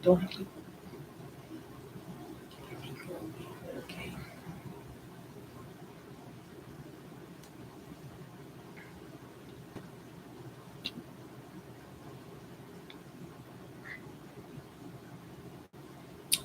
Don't have to. Okay.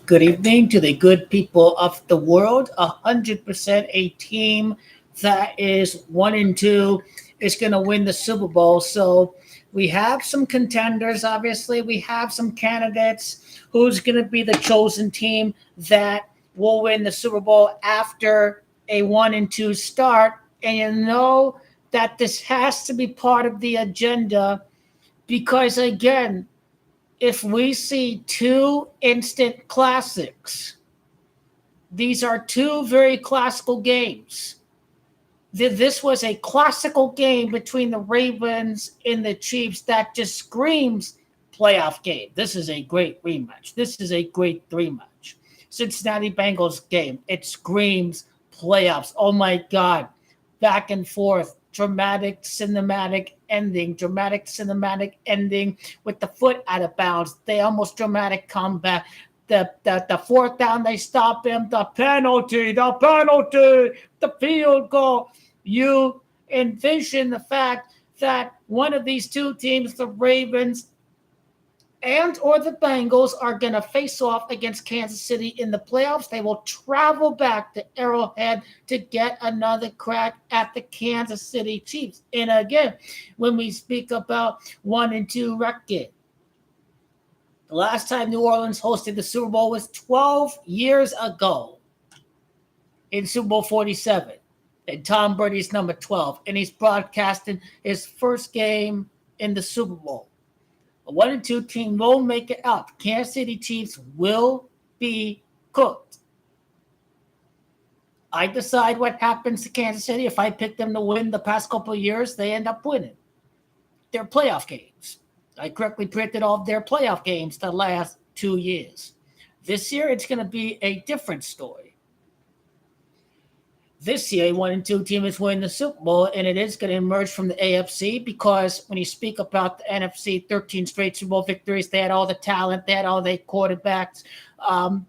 Good evening to the good people of the world. 100% a team that is 1-2 is going to win the Super Bowl. So we have some contenders, obviously. We have some candidates. Who's going to be the chosen team that will win the Super Bowl after a 1-2 start? And you know that this has to be part of the agenda because, again, if we see two instant classics, these are two very classical games. This was a classical game between the Ravens and the Chiefs that just screams playoff game. This is a great rematch. This is a great rematch. Cincinnati Bengals game. It screams playoffs. Oh my God. Back and forth. Dramatic cinematic ending with the foot out of bounds. They almost dramatic comeback. The fourth down, they stop him. The penalty, the field goal. You envision the fact that one of these two teams, the Ravens and or the Bengals, are going to face off against Kansas City in the playoffs. They will travel back to Arrowhead to get another crack at the Kansas City Chiefs. And again, when we speak about 1-2 record, the last time New Orleans hosted the Super Bowl was 12 years ago in Super Bowl 47. And Tom Brady's number 12. And he's broadcasting his first game in the Super Bowl. A 1-2 team will make it up. Kansas City Chiefs will be cooked. I decide what happens to Kansas City. If I pick them to win the past couple of years, they end up winning their playoff games. I correctly predicted all of their playoff games the last 2 years. This year, it's going to be a different story. This year, a 1-2 team is winning the Super Bowl, and it is going to emerge from the AFC because when you speak about the NFC, 13 straight Super Bowl victories, they had all the talent, they had all the quarterbacks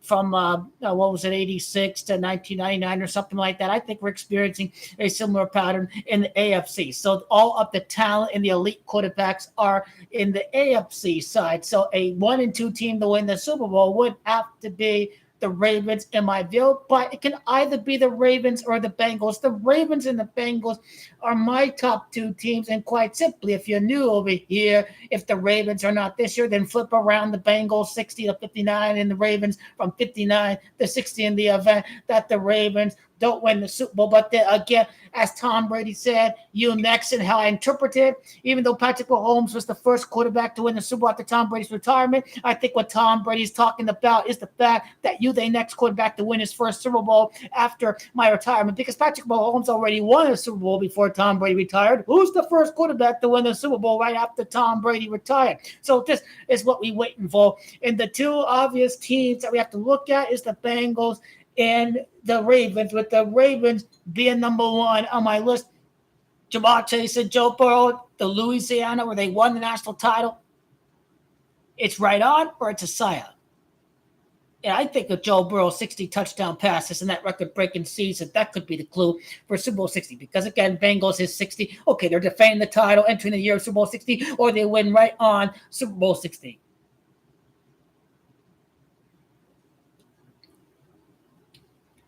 from, 86 to 1999 or something like that. I think we're experiencing a similar pattern in the AFC. So all of the talent and the elite quarterbacks are in the AFC side. So a 1-2 team to win the Super Bowl would have to be the Ravens, in my view, but it can either be the Ravens or the Bengals. The Ravens and the Bengals are my top two teams, and quite simply, if you're new over here, if the Ravens are not this year, then flip around the Bengals 60-59 and the Ravens from 59 to 60 in the event that the Ravens don't win the Super Bowl. But again, as Tom Brady said, you next, and how I interpret it, even though Patrick Mahomes was the first quarterback to win the Super Bowl after Tom Brady's retirement, I think what Tom Brady's talking about is the fact that you the next quarterback to win his first Super Bowl after my retirement, because Patrick Mahomes already won a Super Bowl before Tom Brady retired. Who's the first quarterback to win the Super Bowl right after Tom Brady retired? So this is what we're waiting for. And the two obvious teams that we have to look at is the Bengals and the Ravens, with the Ravens being number one on my list. Jamar Chase and Joe Burrow, the Louisiana, where they won the national title. It's right on, or it's a sire. Yeah, I think of Joe Burrow 60 touchdown passes in that record-breaking season. That could be the clue for Super Bowl 60. Because, again, Bengals is 60. Okay, they're defending the title, entering the year of Super Bowl 60, or they win right on Super Bowl 60.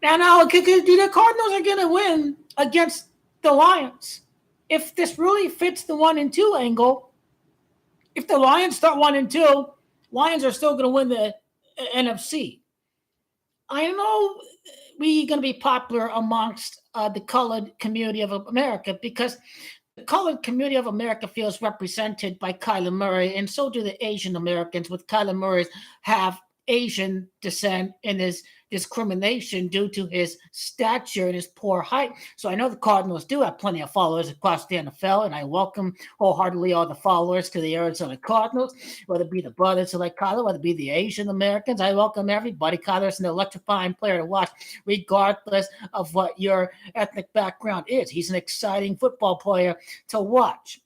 Now, the Cardinals are going to win against the Lions. If this really fits the 1-2 angle, if the Lions start 1-2, Lions are still going to win the NFC. I know we're going to be popular amongst the colored community of America because the colored community of America feels represented by Kyler Murray, and so do the Asian Americans, with Kyler Murray have Asian descent in his discrimination due to his stature and his poor height. So I know the Cardinals do have plenty of followers across the NFL, and I welcome wholeheartedly all the followers to the Arizona Cardinals, whether it be the brothers who like Kyler, whether it be the Asian Americans. I welcome everybody. Kyler's an electrifying player to watch, regardless of what your ethnic background is. He's an exciting football player to watch.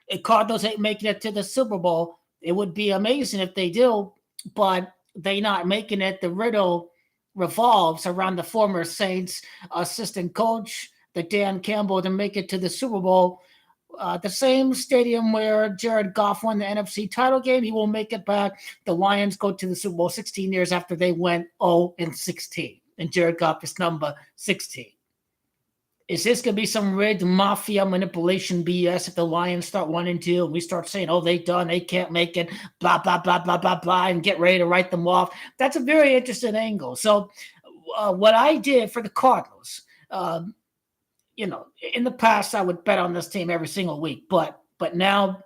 If Cardinals ain't making it to the Super Bowl, it would be amazing if they do. but they not making it. The riddle revolves around the former Saints assistant coach, the Dan Campbell, to make it to the Super Bowl. The same stadium where Jared Goff won the NFC title game, he will make it back. The Lions go to the Super Bowl 16 years after they went 0-16, and Jared Goff is number 16. Is this going to be some rigged mafia manipulation BS if the Lions start 1-2 and we start saying, oh, they done, they can't make it, blah, blah, blah, blah, blah, blah, and get ready to write them off? That's a very interesting angle. So what I did for the Cardinals, in the past, I would bet on this team every single week. But now,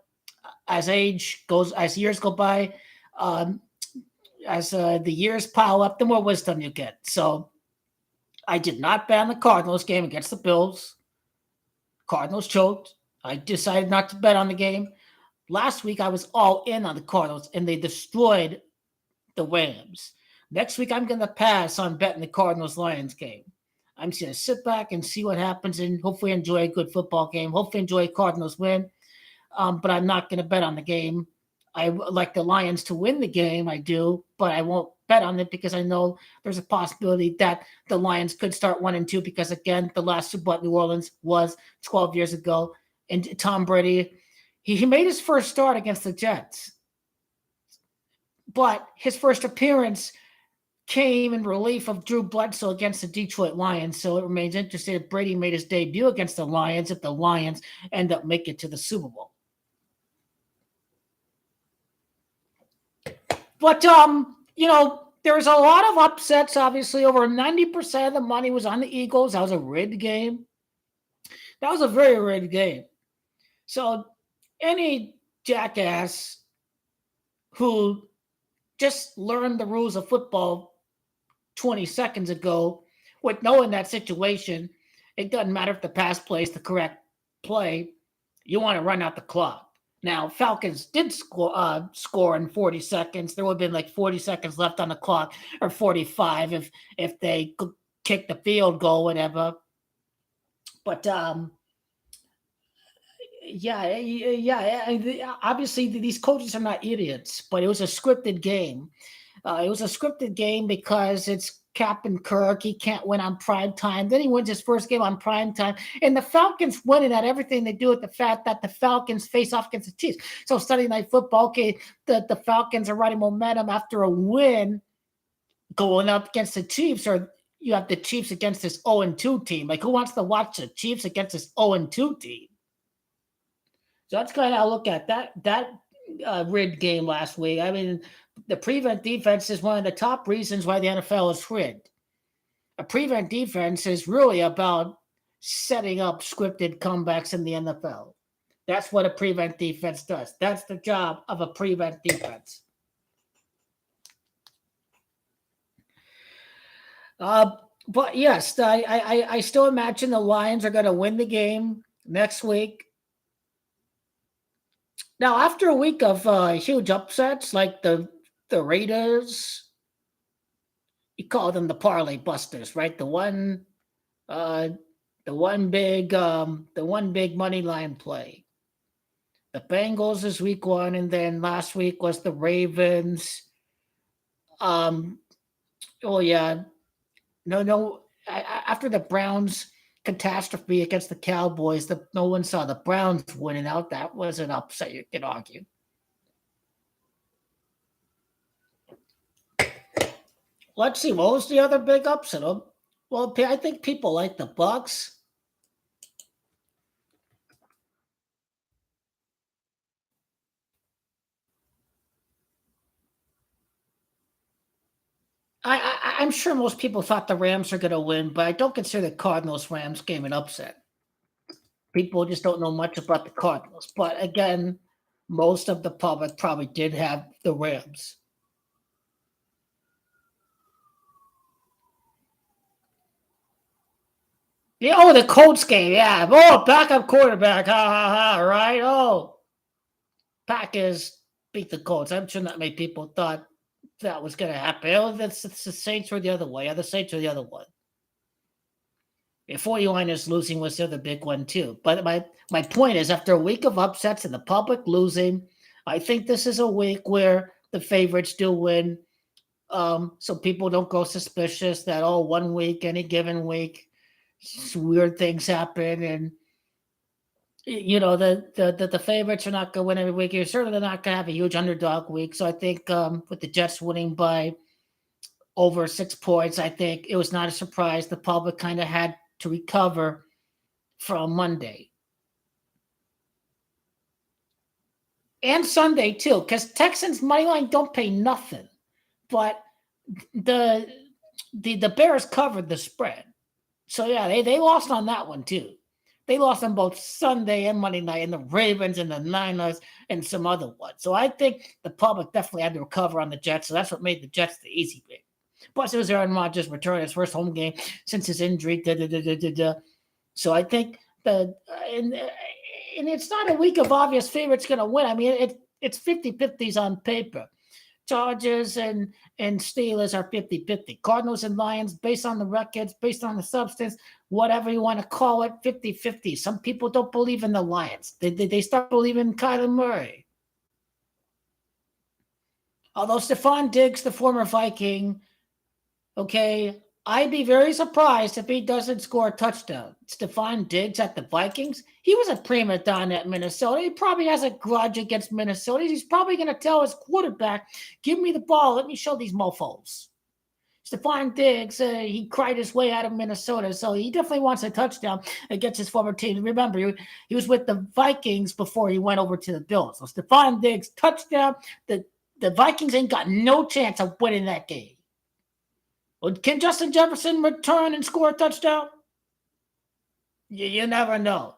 as years go by, as the years pile up, the more wisdom you get. So I did not bet on the Cardinals game against the Bills. Cardinals choked. I decided not to bet on the game. Last week, I was all in on the Cardinals, and they destroyed the Rams. Next week, I'm going to pass on betting the Cardinals-Lions game. I'm just going to sit back and see what happens and hopefully enjoy a good football game. Hopefully enjoy Cardinals win. But I'm not going to bet on the game. I like the Lions to win the game. I do, but I won't bet on it because I know there's a possibility that the Lions could start 1-2 because, again, the last Super Bowl at New Orleans was 12 years ago. And Tom Brady, he made his first start against the Jets. But his first appearance came in relief of Drew Bledsoe against the Detroit Lions. So it remains interesting if Brady made his debut against the Lions, if the Lions end up making it to the Super Bowl. But, there was a lot of upsets, obviously. Over 90% of the money was on the Eagles. That was a rigged game. That was a very rigged game. So any jackass who just learned the rules of football 20 seconds ago with knowing that situation, it doesn't matter if the pass play is the correct play. You want to run out the clock. Now, Falcons did score in 40 seconds. There would have been like 40 seconds left on the clock, or 45 if they kicked the field goal, whatever. But obviously these coaches are not idiots, but it was a scripted game. It was a scripted game because it's Captain Kirk. He can't win on prime time. Then he wins his first game on prime time. And the Falcons winning at everything they do with the fact that the Falcons face off against the Chiefs. So Sunday Night Football, okay, the Falcons are riding momentum after a win going up against the Chiefs, or you have the Chiefs against this 0-2 team. Like, who wants to watch the Chiefs against this 0-2 team? So that's kind of how I look at that rigged game last week. I mean, the prevent defense is one of the top reasons why the NFL is rigged. A prevent defense is really about setting up scripted comebacks in the NFL. That's what a prevent defense does. That's the job of a prevent defense. But yes, I still imagine the Lions are going to win the game next week. Now, after a week of huge upsets like the Raiders, you call them the parlay busters, right? The one big money line play. The Bengals is week 1, and then last week was the Ravens. After the Browns catastrophe against the Cowboys, no one saw the Browns winning out. That was an upset, you can argue. Let's see, what was the other big upset? Well, I think people like the Bucs. I'm sure most people thought the Rams are going to win, but I don't consider the Cardinals-Rams game an upset. People just don't know much about the Cardinals. But again, most of the public probably did have the Rams. Yeah, the Colts game, yeah. Oh, backup quarterback, ha, ha, ha, right? Oh, Packers beat the Colts. I'm sure not many people thought that was going to happen. Oh, the Saints were the other way. The Saints were the other one. The 49ers losing was the other big one, too. But my point is, after a week of upsets and the public losing, I think this is a week where the favorites do win. So people don't go suspicious that, 1 week, any given week, weird things happen, and the favorites are not going to win every week. You're certainly not going to have a huge underdog week. So I think with the Jets winning by over 6 points, I think it was not a surprise. The public kind of had to recover from Monday and Sunday too, because Texans money line don't pay nothing, but the Bears covered the spread. So yeah, they lost on that one too. They lost on both Sunday and Monday night, and the Ravens and the Niners and some other ones. So I think the public definitely had to recover on the Jets. So that's what made the Jets the easy pick. Plus, it was Aaron Rodgers' return, his first home game since his injury. So I think and it's not a week of obvious favorites going to win. I mean, it's 50-50s on paper. Chargers and Steelers are 50-50. Cardinals and Lions, based on the records, based on the substance, whatever you want to call it, 50-50. Some people don't believe in the Lions. They start believing in Kyler Murray. Although Stephon Diggs, the former Viking, okay, I'd be very surprised if he doesn't score a touchdown. Stephon Diggs at the Vikings, he was a prima donna at Minnesota. He probably has a grudge against Minnesota. He's probably going to tell his quarterback, give me the ball. Let me show these mofos. Stephon Diggs, he cried his way out of Minnesota, so he definitely wants a touchdown against his former team. Remember, he was with the Vikings before he went over to the Bills. So Stephon Diggs, touchdown. The Vikings ain't got no chance of winning that game. Can Justin Jefferson return and score a touchdown? You never know.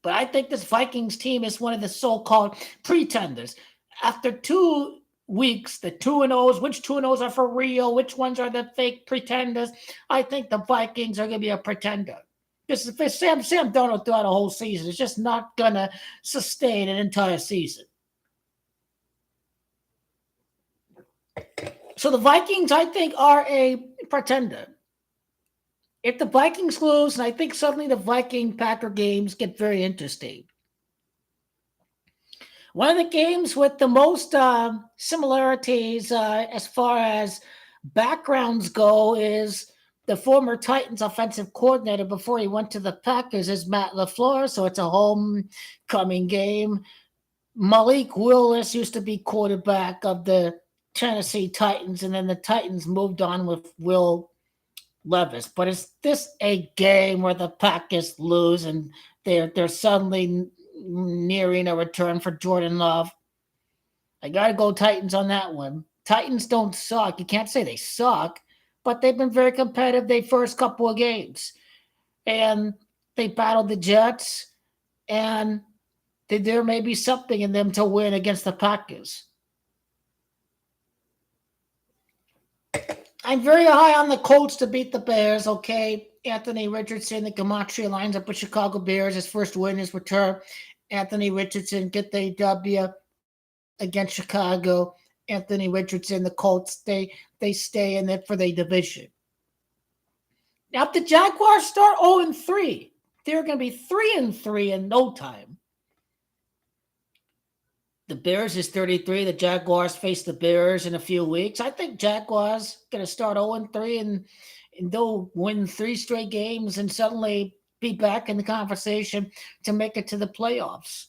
But I think this Vikings team is one of the so-called pretenders. After 2 weeks, the 2-0s, which 2-0s are for real, which ones are the fake pretenders, I think the Vikings are going to be a pretender. Because if Sam Darnold throughout a whole season, it's just not going to sustain an entire season. So the Vikings, I think, are a pretender. If the Vikings lose, and I think suddenly the Viking-Packer games get very interesting. One of the games with the most similarities as far as backgrounds go is the former Titans offensive coordinator before he went to the Packers is Matt LaFleur, so it's a homecoming game. Malik Willis used to be quarterback of the Tennessee Titans, and then the Titans moved on with Will Levis. But is this a game where the Packers lose and they're suddenly nearing a return for Jordan Love? I gotta go Titans on that one. Titans don't suck. You can't say they suck, but they've been very competitive the first couple of games. And they battled the Jets, and there may be something in them to win against the Packers. I'm very high on the Colts to beat the Bears, okay? Anthony Richardson, the Gematria lines up with Chicago Bears. His first win, his return. Anthony Richardson get the W against Chicago. Anthony Richardson, the Colts, they stay in it for the division. Now, if the Jaguars start 0-3, they're going to be 3-3 in no time. The Bears is 33. The Jaguars face the Bears in a few weeks. I think Jaguars going to start 0-3 and they'll win 3 straight games and suddenly be back in the conversation to make it to the playoffs.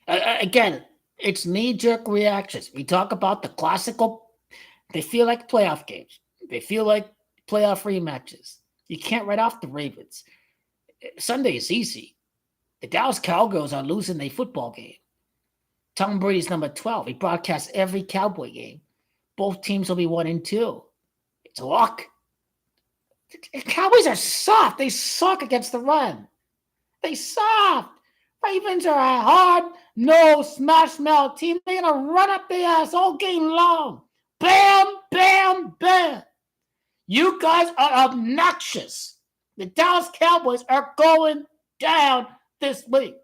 Again, it's knee-jerk reactions. We talk about the classical. They feel like playoff games. They feel like playoff rematches. You can't write off the Ravens. Sunday is easy. The Dallas Cowgirls are losing their football game. Tom Brady's number 12. He broadcasts every Cowboy game. Both teams will be 1-2. It's a lock. The Cowboys are soft. They suck against the run. They soft. Ravens are a hard-nosed, smash-mouth team. They're going to run up their ass all game long. Bam, bam, bam. You guys are obnoxious. The Dallas Cowboys are going down this week.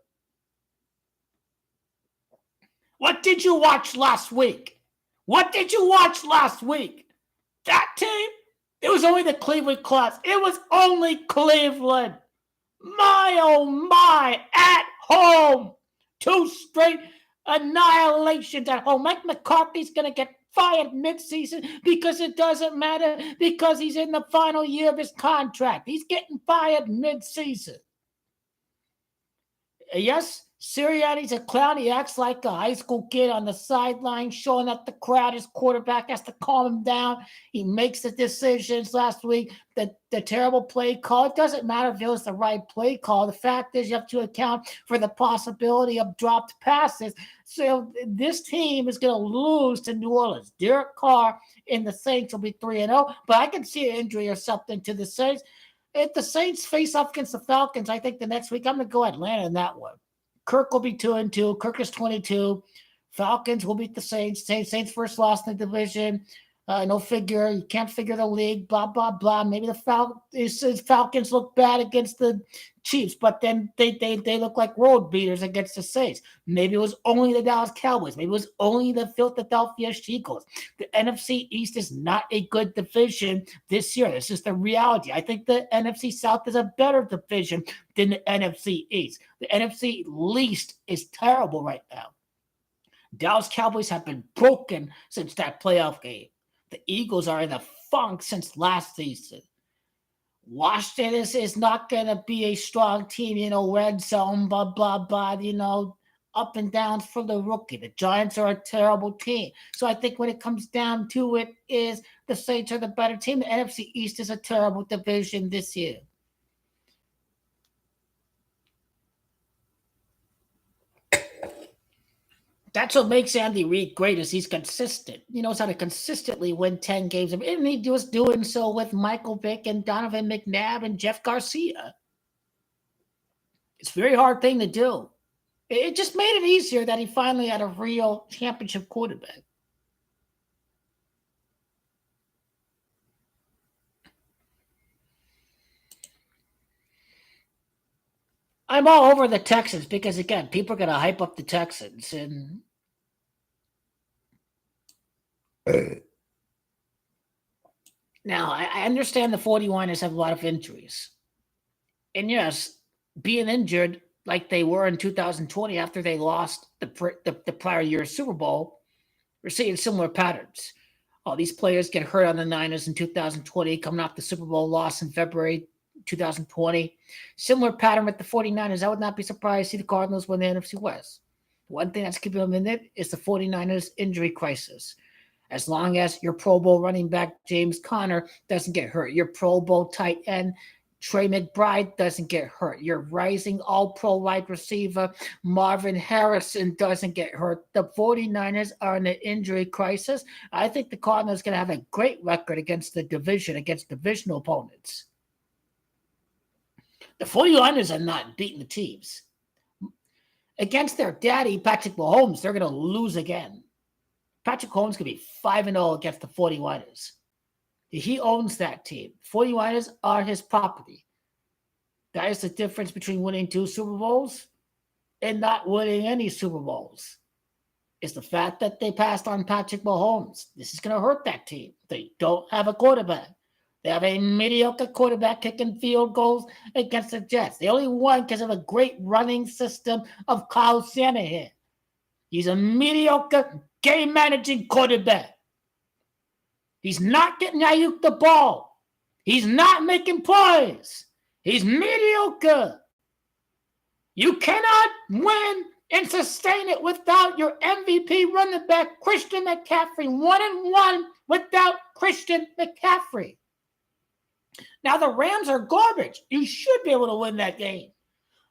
What did you watch last week? What did you watch last week? That team? It was only the Cleveland Clouds. It was only Cleveland. My, oh my, at home. 2 straight annihilations at home. Mike McCarthy's going to get fired midseason because it doesn't matter, because he's in the final year of his contract. He's getting fired midseason. Yes, Sirianni's a clown. He acts like a high school kid on the sideline, showing up the crowd. His quarterback has to calm him down. He makes the decisions last week. The terrible play call. It doesn't matter if it was the right play call. The fact is you have to account for the possibility of dropped passes. So this team is going to lose to New Orleans. Derek Carr and the Saints will be 3-0, but I can see an injury or something to the Saints. If the Saints face off against the Falcons, I think the next week, I'm going to go Atlanta in that one. Kirk will be 2-2. Kirk is 22. Falcons will beat the Saints. Saints first loss in the division. No figure. You can't figure the league. Blah, blah, blah. Maybe the Falcons look bad against the Chiefs, but then they look like road beaters against the Saints. Maybe it was only the Dallas Cowboys. Maybe it was only the Philadelphia Eagles. The NFC East is not a good division this year. This is the reality. I think the NFC South is a better division than the NFC East. The NFC least is terrible right now. Dallas Cowboys have been broken since that playoff game. The Eagles are in a funk since last season. Washington is not going to be a strong team, red zone, blah, blah, blah, up and down for the rookie. The Giants are a terrible team. So I think when it comes down to it is the Saints are the better team. The NFC East is a terrible division this year. That's what makes Andy Reid great is he's consistent. He knows how to consistently win 10 games. And he was doing so with Michael Vick and Donovan McNabb and Jeff Garcia. It's a very hard thing to do. It just made it easier that he finally had a real championship quarterback. I'm all over the Texans because, again, people are going to hype up the Texans. And now, I understand the 49ers have a lot of injuries. And yes, being injured like they were in 2020 after they lost the prior year's Super Bowl, we're seeing similar patterns. All these players get hurt on the Niners in 2020, coming off the Super Bowl loss in February 2020. Similar pattern with the 49ers. I would not be surprised to see the Cardinals win the NFC West. One thing that's keeping them in it is the 49ers injury crisis. As long as your Pro Bowl running back James Conner doesn't get hurt, your Pro Bowl tight end Trey McBride doesn't get hurt, your rising all-pro wide receiver Marvin Harrison doesn't get hurt, the 49ers are in an injury crisis. I think the Cardinals are going to have a great record against the division, against divisional opponents. The 49ers are not beating the teams. Against their daddy, Patrick Mahomes, they're going to lose again. Patrick Mahomes could be 5-0 against the 49ers. He owns that team. 49ers are his property. That is the difference between winning 2 Super Bowls and not winning any Super Bowls. It's the fact that they passed on Patrick Mahomes. This is going to hurt that team. They don't have a quarterback. They have a mediocre quarterback kicking field goals against the Jets. They only won because of a great running system of Kyle Shanahan. He's a mediocre game-managing quarterback. He's not getting Ayuk the ball. He's not making plays. He's mediocre. You cannot win and sustain it without your MVP running back, Christian McCaffrey. 1-1 without Christian McCaffrey. Now, the Rams are garbage. You should be able to win that game.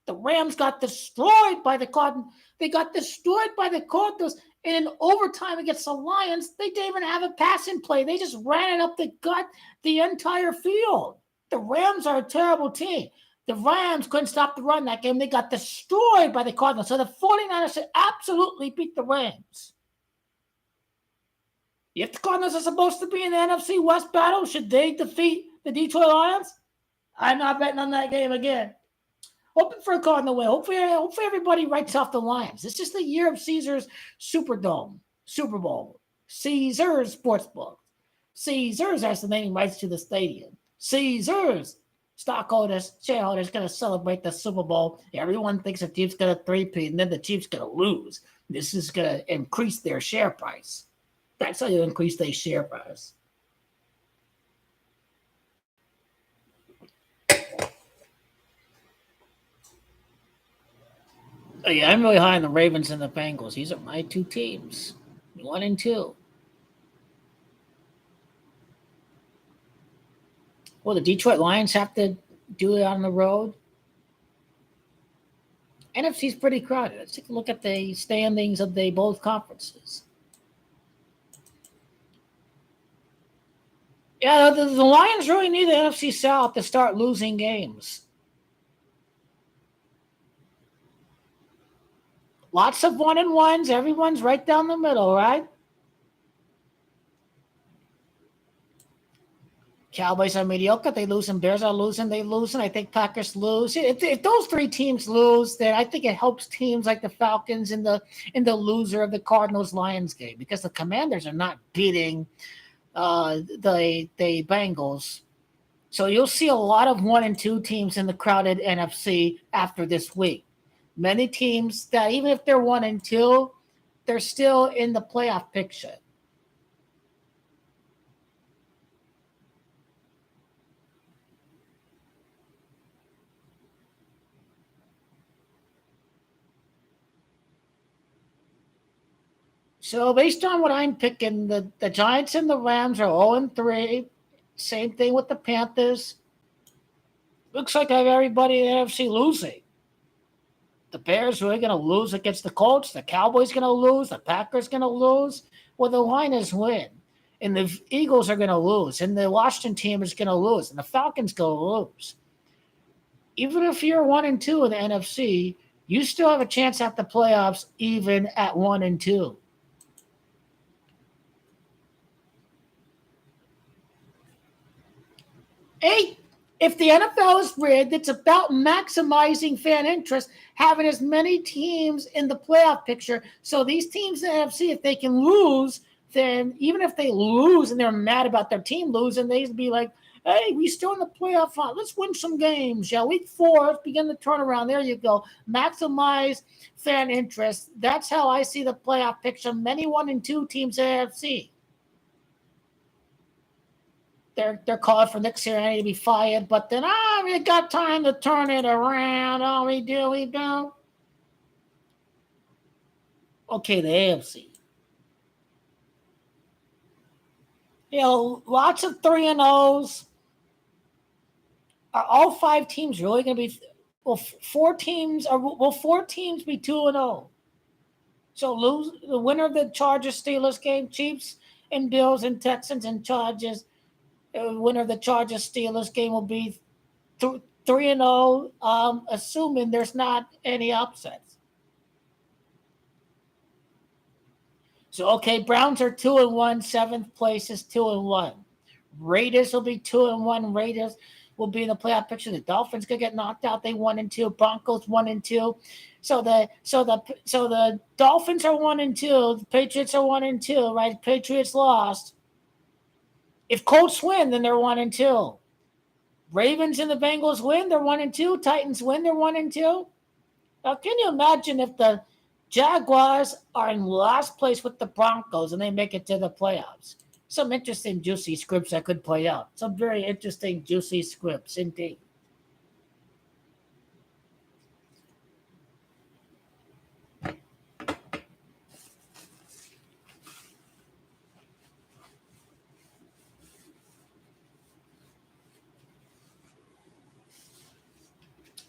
The Rams got destroyed by the Cardinals. They got destroyed by the Cardinals. And in overtime against the Lions, they didn't even have a passing play. They just ran it up the gut the entire field. The Rams are a terrible team. The Rams couldn't stop the run that game. They got destroyed by the Cardinals. So the 49ers should absolutely beat the Rams. If the Cardinals are supposed to be in the NFC West battle, should they defeat the Detroit Lions? I'm not betting on that game again. Hoping for a Cardinal win. Hopefully everybody writes off the Lions. It's just the year of Caesars Super Bowl. Caesars Sportsbook. Caesars has the naming rights to the stadium. Caesars. Stockholders, shareholders going to celebrate the Super Bowl. Everyone thinks the Chiefs going to three-peat, and then the Chiefs going to lose. This is going to increase their share price. That's how you increase their share price. Oh, yeah, I'm really high on the Ravens and the Bengals. These are my two teams, 1 and 2. Well, the Detroit Lions have to do it on the road. NFC's pretty crowded. Let's take a look at the standings of the both conferences. Yeah, the Lions really need the NFC South to start losing games. Lots of 1-1s. Everyone's right down the middle, right? Cowboys are mediocre. They lose, and Bears are losing. They lose, and I think Packers lose. If those three teams lose, then I think it helps teams like the Falcons in the loser of the Cardinals-Lions game, because the Commanders are not beating the Bengals. So you'll see a lot of 1 and 2 teams in the crowded NFC after this week. Many teams that even if they're 1 and 2, they're still in the playoff picture. So based on what I'm picking, the Giants and the Rams are 0-3. Same thing with the Panthers. Looks like I have everybody in the NFC losing. The Bears are going to lose against the Colts. The Cowboys going to lose. The Packers going to lose. Well, the Lions win. And the Eagles are going to lose. And the Washington team is going to lose. And the Falcons going to lose. Even if you're 1 and 2 in the NFC, you still have a chance at the playoffs even at 1 and 2. Hey, if the NFL is rigged, it's about maximizing fan interest, having as many teams in the playoff picture. So these teams in the NFC, if they can lose, then even if they lose and they're mad about their team losing, they'd be like, hey, we still in the playoff hunt. Let's win some games. Yeah, week 4, let's begin the turnaround. There you go. Maximize fan interest. That's how I see the playoff picture. Many 1 and 2 teams in the NFC. They're calling for Nick Sirianni to be fired, but then we got time to turn it around. Oh, we do. Okay, the AFC. Lots of 3-0s. Are all 5 teams really going to be? Will 4 teams? Will 4 teams be 2-0? So lose the winner of the Chargers Steelers game, Chiefs and Bills and Texans and Chargers. Winner of the Chargers Steelers game will be 3-0, assuming there's not any upsets. So okay, Browns are 2-1, 7th place is 2-1. Raiders will be 2-1. Raiders will be in the playoff picture. The Dolphins could get knocked out. They 1 and 2. Broncos 1 and 2. So the Dolphins are 1 and 2. The Patriots are 1 and 2. Right? Patriots lost. If Colts win, then they're 1 and 2. Ravens and the Bengals win, they're 1 and 2. Titans win, they're 1 and 2. Now, can you imagine if the Jaguars are in last place with the Broncos and they make it to the playoffs? Some interesting, juicy scripts that could play out. Some very interesting, juicy scripts, indeed.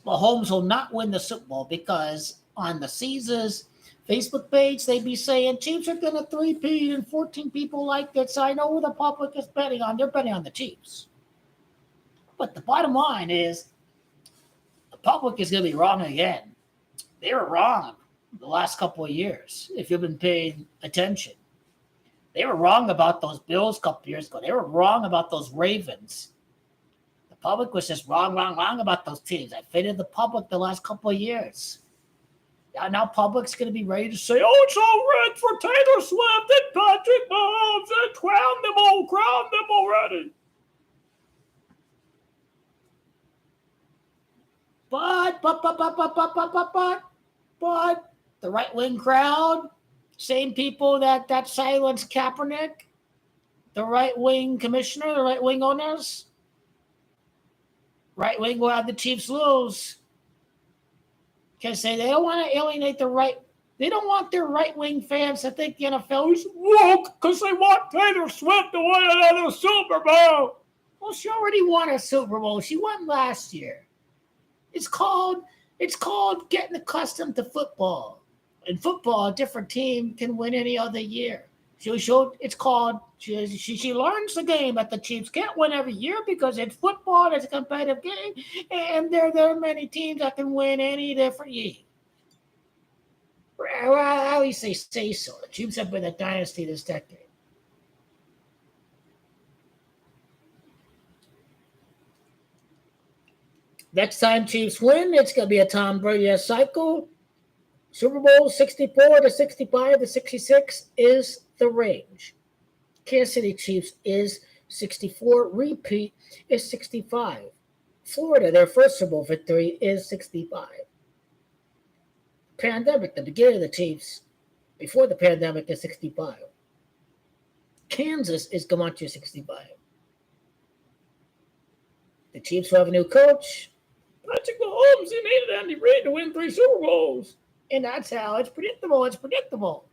Mahomes will not win the Super Bowl because on the Caesars Facebook page, they'd be saying Chiefs are going to 3-peat and 14 people like it. So I know who the public is betting on. They're betting on the Chiefs. But the bottom line is the public is going to be wrong again. They were wrong the last couple of years, if you've been paying attention. They were wrong about those Bills a couple years ago. They were wrong about those Ravens. The public was just wrong about those teams. I faded the public the last couple of years. Now public's going to be ready to say, oh, it's all red for Taylor Swift and Patrick Mahomes and crown them But the right-wing crowd, same people that silenced Kaepernick, the right-wing commissioner, the right-wing owners, right-wing will have the Chiefs lose. Because they don't want to alienate the right. They don't want their right-wing fans to think the NFL is woke because they want Taylor Swift to win another Super Bowl. Well, she already won a Super Bowl. She won last year. It's called getting accustomed to football. In football, a different team can win any other year. She learns the game that the Chiefs can't win every year because it's football, it's a competitive game, and there are many teams that can win any different year. Well, I always say so. The Chiefs have been a dynasty this decade. Next time Chiefs win, it's going to be a Tom Brady cycle. Super Bowl 64 to 65 to 66 is the range. Kansas City Chiefs is 64. Repeat is 65. Florida, their first Super Bowl victory, is 65. Pandemic, the beginning of the Chiefs, before the pandemic, is 65. Kansas is going to 65. The Chiefs will have a new coach. Patrick Mahomes, he needed Andy Reid to win 3 Super Bowls. And that's how it's predictable. It's predictable.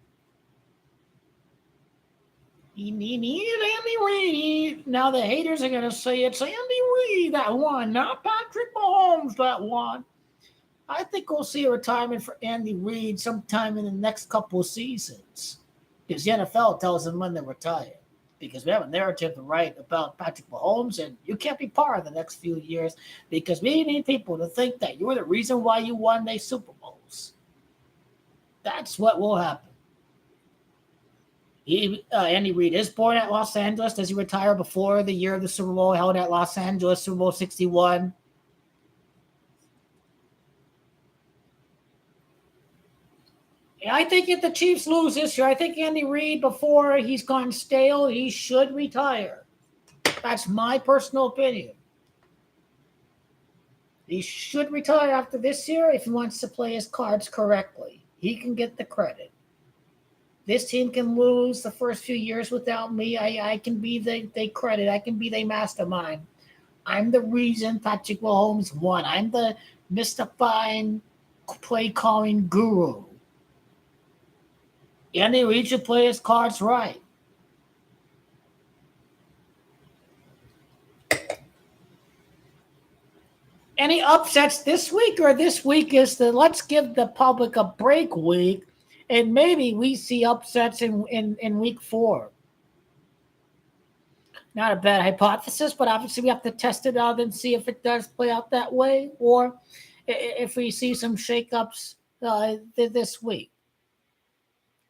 He needed Andy Reid. Now the haters are going to say it's Andy Reid that won, not Patrick Mahomes that won. I think we'll see a retirement for Andy Reid sometime in the next couple of seasons. Because the NFL tells him when to retire. Because we have a narrative to write about Patrick Mahomes, and you can't be part of the next few years because we need people to think that you're the reason why you won these Super Bowls. That's what will happen. Andy Reid is born at Los Angeles. Does he retire before the year of the Super Bowl held at Los Angeles, Super Bowl 61? I think if the Chiefs lose this year, I think Andy Reid, before he's gone stale, he should retire. That's my personal opinion. He should retire after this year if he wants to play his cards correctly. He can get the credit. This team can lose the first few years without me. I can be the credit. I can be the mastermind. I'm the reason Patrick Mahomes won. I'm the mystifying play calling guru. Andy Reid should play his cards right. Any upsets this week, or this week is the let's give the public a break week, and maybe we see upsets in week 4. Not a bad hypothesis, but obviously we have to test it out and see if it does play out that way, or if we see some shakeups this week.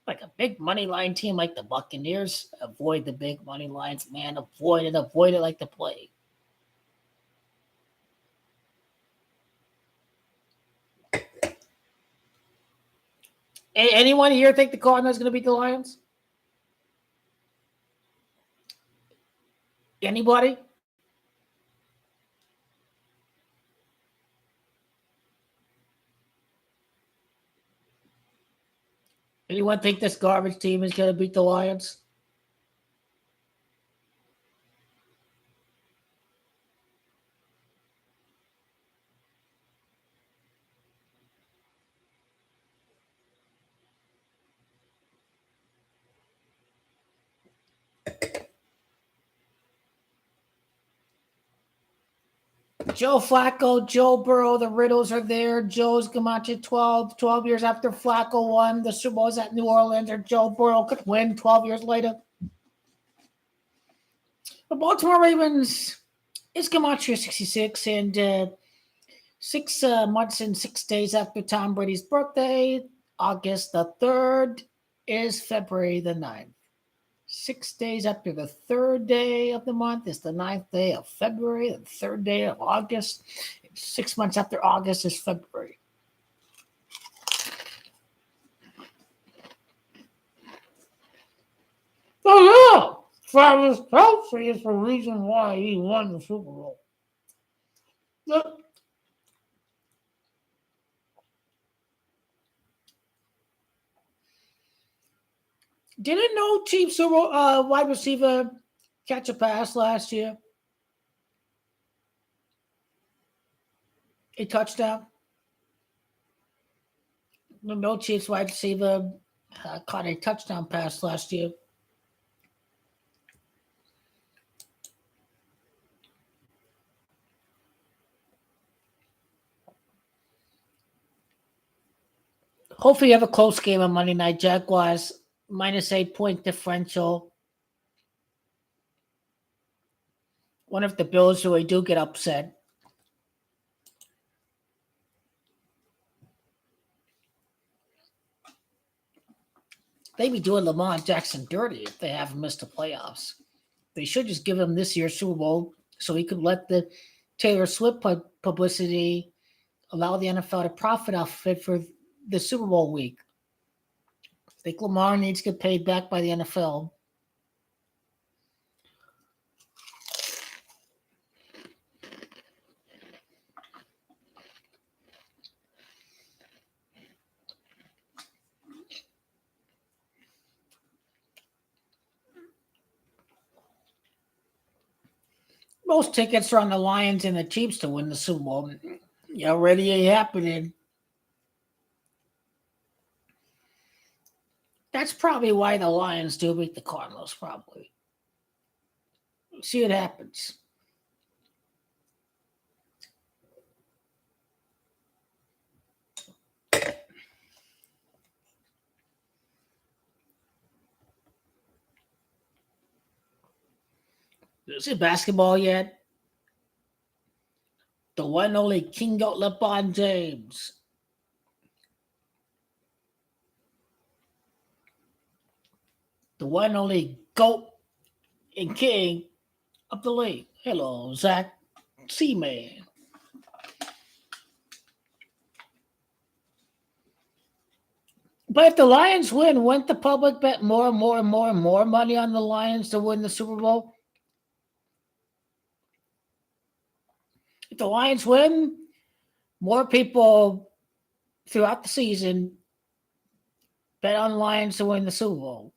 Like a big money line team like the Buccaneers, avoid the big money lines, man. Avoid it like the plague. Anyone here think the Cardinals going to beat the Lions? Anybody? Anyone think this garbage team is going to beat the Lions? Joe Flacco, Joe Burrow, the riddles are there. Joe's Gamache 12 years after Flacco won the Super Bowls at New Orleans, or Joe Burrow could win 12 years later. The Baltimore Ravens is Gamache 66, and 6 months and 6 days after Tom Brady's birthday, August the 3rd, is February the 9th. 6 days after the 3rd day of the month is the 9th day of February, the 3rd day of August. 6 months after August is February. Oh, yeah! Travis Kelce is the reason why he won the Super Bowl. Didn't no Chiefs wide receiver catch a pass last year? A touchdown? No Chiefs wide receiver caught a touchdown pass last year. Hopefully, you have a close game on Monday night. Jaguars -8 point differential. One of the Bills who I do get upset. They be doing Lamar Jackson dirty if they haven't missed the playoffs. They should just give him this year's Super Bowl so he could let the Taylor Swift publicity allow the NFL to profit off of it for the Super Bowl week. I think Lamar needs to get paid back by the NFL. Most tickets are on the Lions and the Chiefs to win the Super Bowl. Already happening. That's probably why the Lions do beat the Cardinals, probably. See what happens. Is it basketball yet? The one only King Goat LeBron James. The one only GOAT and King of the league. Hello, Zach C-Man. But if the Lions win, wouldn't the public bet more and more and more and more money on the Lions to win the Super Bowl? If the Lions win, more people throughout the season bet on Lions to win the Super Bowl.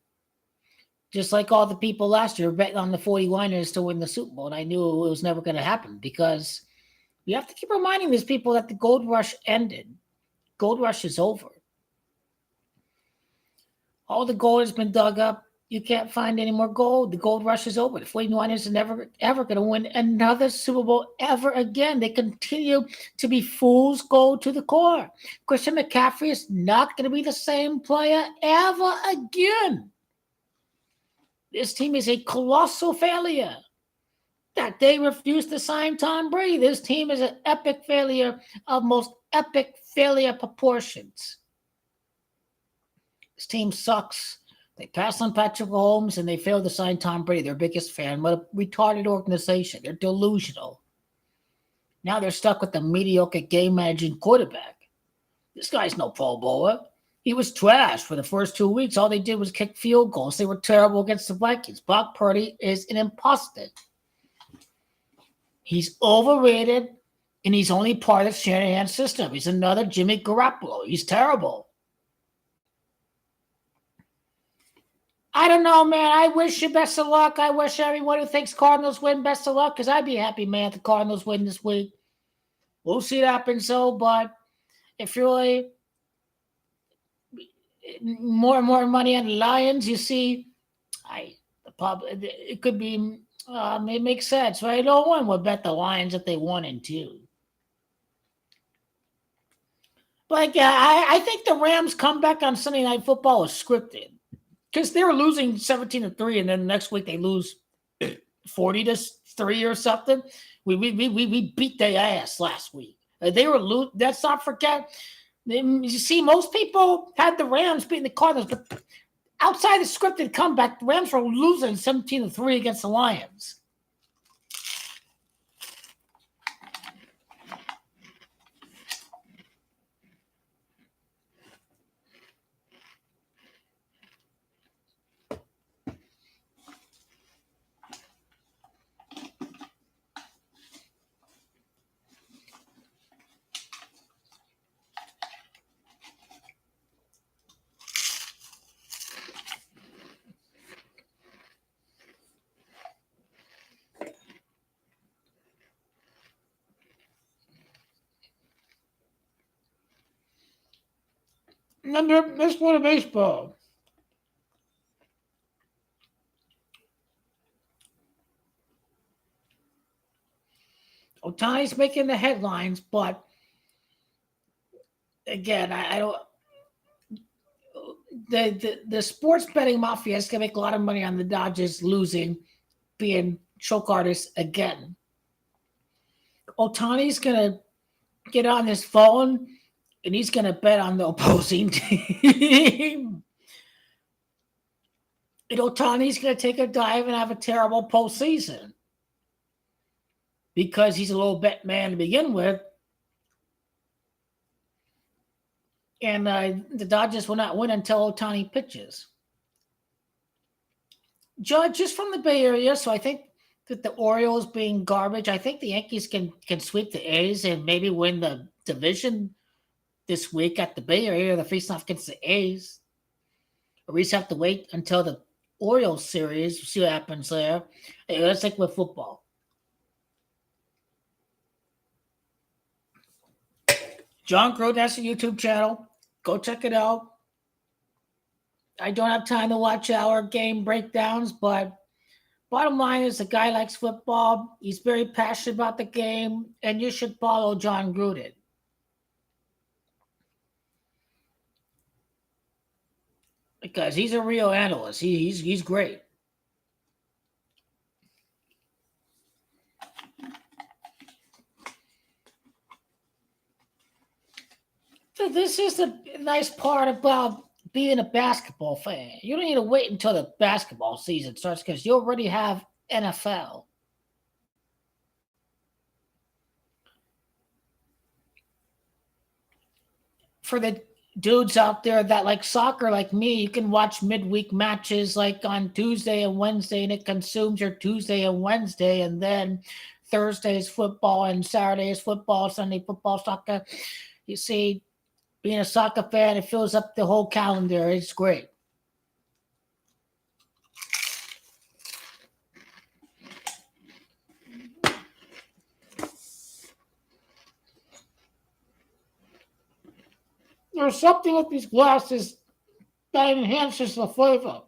Just like all the people last year betting on the 49ers to win the Super Bowl. And I knew it was never going to happen because you have to keep reminding these people that the gold rush ended. Gold rush is over. All the gold has been dug up. You can't find any more gold. The gold rush is over. The 49ers are never, ever going to win another Super Bowl ever again. They continue to be fool's gold to the core. Christian McCaffrey is not going to be the same player ever again. This team is a colossal failure. That they refused to sign Tom Brady. This team is an epic failure of most epic failure proportions. This team sucks. They passed on Patrick Mahomes and they failed to sign Tom Brady, their biggest fan. What a retarded organization. They're delusional. Now they're stuck with the mediocre game managing quarterback. This guy's no Pro Bowler. He was trash for the first 2 weeks. All they did was kick field goals. They were terrible against the Vikings. Brock Purdy is an imposter. He's overrated, and he's only part of Shanahan's system. He's another Jimmy Garoppolo. He's terrible. I don't know, man. I wish you best of luck. I wish everyone who thinks Cardinals win best of luck because I'd be happy, man, if the Cardinals win this week. We'll see what happens, though, but if really more and more money on the Lions, you see, it could be, it makes sense, right? No one would bet the Lions if they won in 2. But yeah, I think the Rams comeback on Sunday Night Football is scripted because they were losing 17-3, and then the next week they lose 40-3 or something. We beat their ass last week. They were let's not forget. You see, most people had the Rams beating the Cardinals, but outside the scripted comeback, the Rams were losing 17-3 against the Lions. Let's go to baseball. Otani's making the headlines, but again, I don't. The sports betting mafia is going to make a lot of money on the Dodgers losing, being choke artists again. Otani's going to get on his phone and he's going to bet on the opposing team. And Otani's going to take a dive and have a terrible postseason because he's a little bet man to begin with. And the Dodgers will not win until Otani pitches. Judge is from the Bay Area, so I think that the Orioles being garbage, I think the Yankees can sweep the A's and maybe win the division this week at the Bay Area. The face off against the A's. Or we just have to wait until the Orioles series, see what happens there. Hey, let's take with football. John Gruden has a YouTube channel. Go check it out. I don't have time to watch our game breakdowns, but bottom line is the guy likes football. He's very passionate about the game, and you should follow John Gruden. Because he's a real analyst. He's great. So this is the nice part about being a basketball fan. You don't need to wait until the basketball season starts because you already have NFL. For the dudes out there that like soccer like me, you can watch midweek matches like on Tuesday and Wednesday, and it consumes your Tuesday and Wednesday, and then Thursday is football and Saturday is football, Sunday football, soccer. You see, being a soccer fan, it fills up the whole calendar. It's great. There's something with these glasses that enhances the flavor.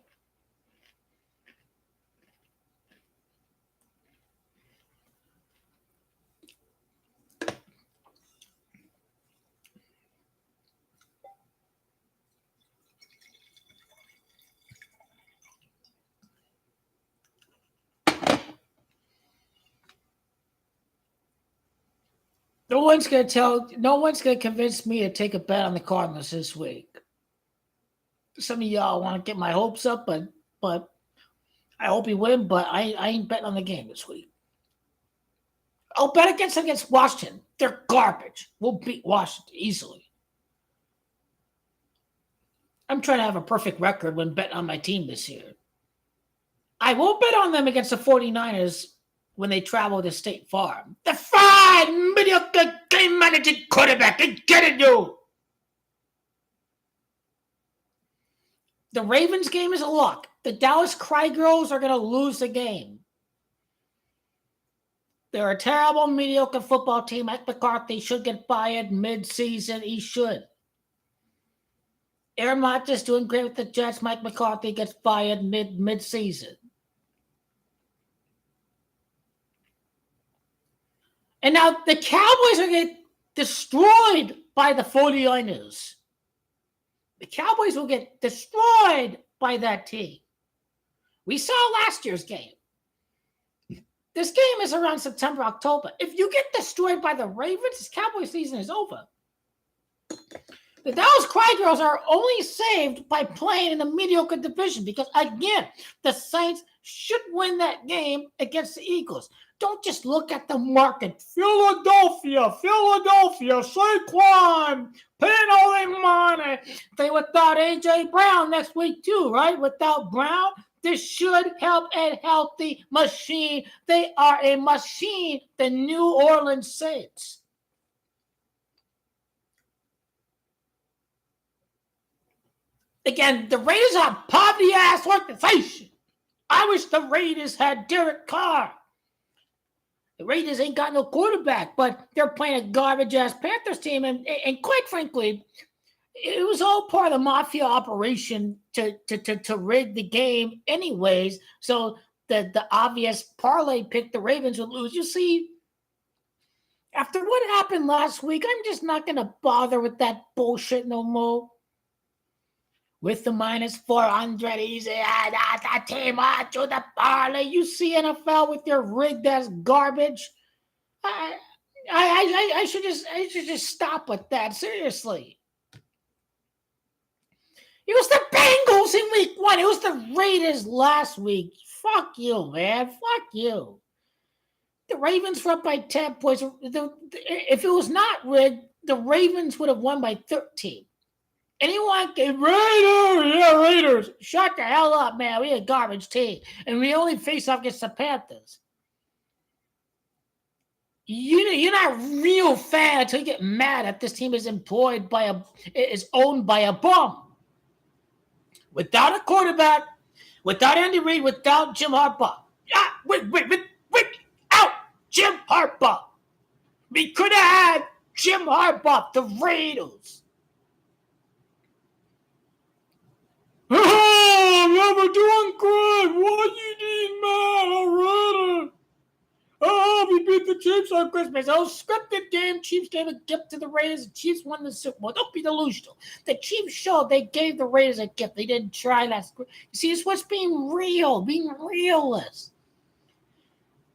No one's going to convince me to take a bet on the Cardinals this week. Some of y'all want to get my hopes up, but I hope he win, but I ain't betting on the game this week. I'll bet against Washington. They're garbage. We'll beat Washington easily. I'm trying to have a perfect record when betting on my team this year. I won't bet on them against the 49ers when they travel to State Farm. The fine, mediocre, game-managing quarterback. They get it, you. The Ravens game is a lock. The Dallas Cry Girls are going to lose the game. They're a terrible, mediocre football team. Mike McCarthy should get fired mid-season. He should. Aaron Rodgers doing great with the Jets. Mike McCarthy gets fired mid-season. And now the Cowboys are going to get destroyed by the 49ers. The Cowboys will get destroyed by that team. We saw last year's game. This game is around September, October. If you get destroyed by the Ravens, this Cowboy season is over. The Dallas Cry Girls are only saved by playing in a mediocre division because, again, the Saints should win that game against the Eagles. Don't just look at the market. Philadelphia, Saquon, paying all their money. They without A.J. Brown next week too, right? Without Brown, this should help a healthy machine. They are a machine, the New Orleans Saints. Again, the Raiders are a poverty-ass organization. I wish the Raiders had Derek Carr. The Raiders ain't got no quarterback, but they're playing a garbage-ass Panthers team. And quite frankly, it was all part of the mafia operation to rig the game anyways. So the obvious parlay pick, the Ravens would lose. You see, after what happened last week, I'm just not going to bother with that bullshit no more. With the minus 400, easy, that team to the parlay. You see NFL with your rigged ass garbage. I should just stop with that. Seriously. It was the Bengals in week 1. It was the Raiders last week. Fuck you, man. Fuck you. The Ravens were up by 10 points. If it was not rigged, the Ravens would have won by 13. Anyone can Raiders, yeah, Raiders. Shut the hell up, man. We a garbage team, and we only face off against the Panthers. You're not real fan until you get mad that this team is owned by a bum. Without a quarterback, without Andy Reid, without Jim Harbaugh. Wait, out, Jim Harbaugh. We could have had Jim Harbaugh, the Raiders. Oh, we're doing good. What you need, man? Already. Oh, we beat the Chiefs on Christmas. Oh, scripted game. Chiefs gave a gift to the Raiders. The Chiefs won the Super Bowl. Don't be delusional. The Chiefs showed they gave the Raiders a gift. They didn't try that. You see, it's what's being real, being realist.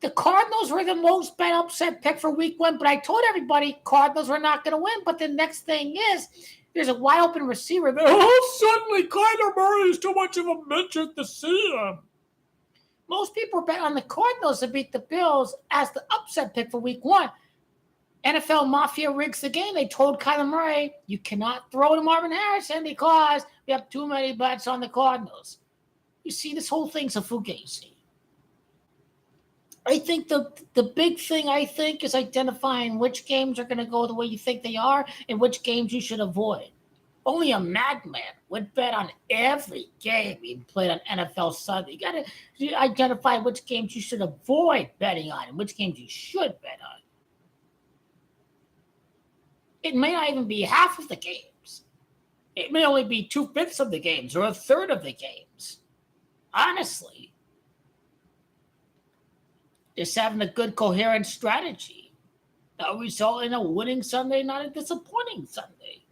The Cardinals were the most bet upset pick for week 1, but I told everybody Cardinals were not going to win. But the next thing is, there's a wide open receiver there. Oh, suddenly Kyler Murray is too much of a midget to see him. Most people bet on the Cardinals to beat the Bills as the upset pick for week 1. NFL Mafia rigs the game. They told Kyler Murray, you cannot throw to Marvin Harrison because we have too many bets on the Cardinals. You see, this whole thing's a fugazi. I think the big thing, is identifying which games are going to go the way you think they are and which games you should avoid. Only a madman would bet on every game being played on NFL Sunday. You got to identify which games you should avoid betting on and which games you should bet on. It may not even be half of the games. It may only be 2/5 of the games or 1/3 of the games. Honestly. Just having a good, coherent strategy that will result in a winning Sunday, not a disappointing Sunday.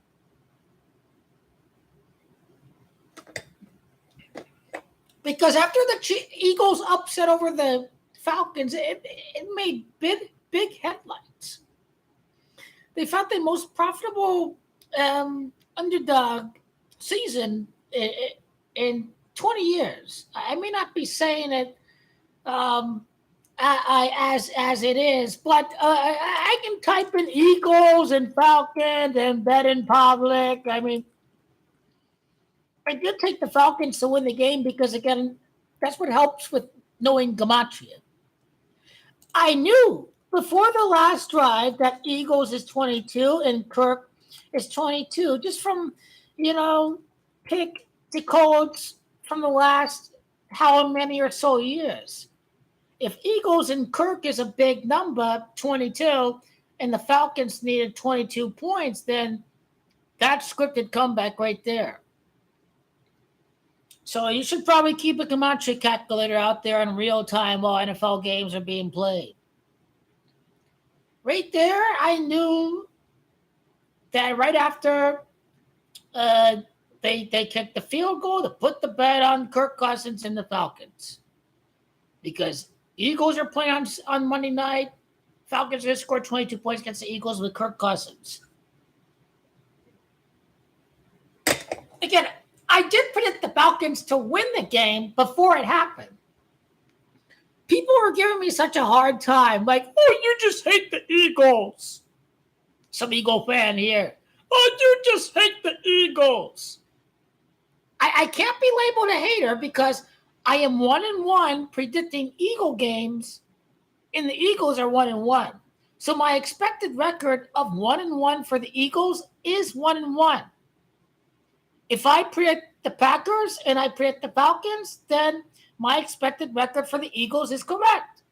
Because after the Eagles upset over the Falcons, it made big headlines. They found the most profitable underdog season in 20 years. I may not be saying it as it is, but I can type in Eagles and Falcons and bet in public. I mean, I did take the Falcons to win the game because, again, that's what helps with knowing gematria. I knew before the last drive that Eagles is 22 and Kirk is 22, just from, pick decodes from the last how many or so years. If Eagles and Kirk is a big number, 22, and the Falcons needed 22 points, then that's scripted comeback right there. So you should probably keep a gematria calculator out there in real time while NFL games are being played. Right there, I knew that right after they kicked the field goal to put the bet on Kirk Cousins and the Falcons. Because Eagles are playing on Monday night. Falcons just scored 22 points against the Eagles with Kirk Cousins. Again, I did predict the Falcons to win the game before it happened. People were giving me such a hard time. Like, oh, you just hate the Eagles. Some Eagle fan here. Oh, you just hate the Eagles. I can't be labeled a hater because I am 1-1 predicting Eagle games, and the Eagles are 1-1. So my expected record of 1-1 for the Eagles is 1-1. If I predict the Packers and I predict the Falcons, then my expected record for the Eagles is correct.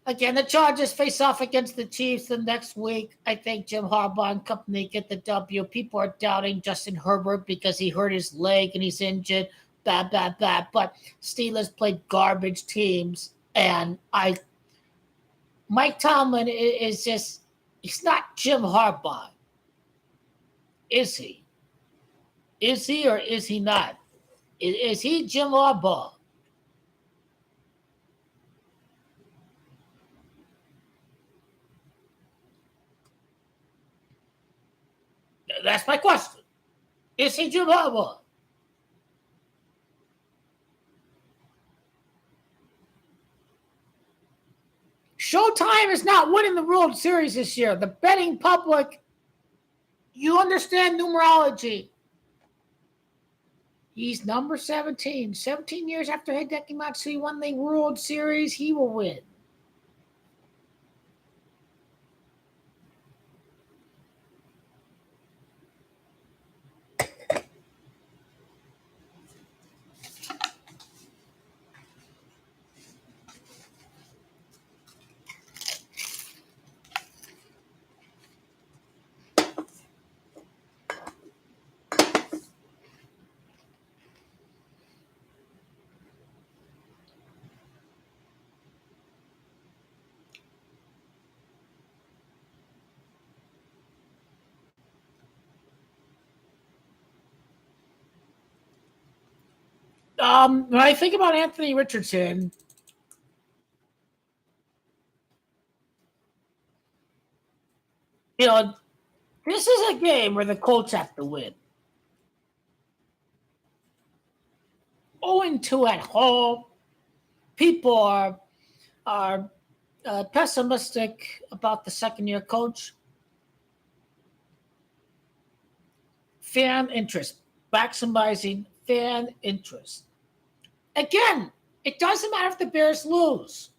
Again, the Chargers face off against the Chiefs the next week. I think Jim Harbaugh and company get the W. People are doubting Justin Herbert because he hurt his leg and he's injured. Bad, bad, bad. But Steelers played garbage teams, and Mike Tomlin is just, he's not Jim Harbaugh. Is he? Is he or is he not? Is he Jim Harbaugh? That's my question. Is he Jim Harbaugh? Showtime is not winning the World Series this year. The betting public, you understand numerology. He's number 17. 17 years after Hideki Matsui won the World Series, he will win. When I think about Anthony Richardson, you know, this is a game where the Colts have to win. 0-2 at home. People are pessimistic about the second-year coach. Fan interest, maximizing fan interest. Again, it doesn't matter if the Bears lose.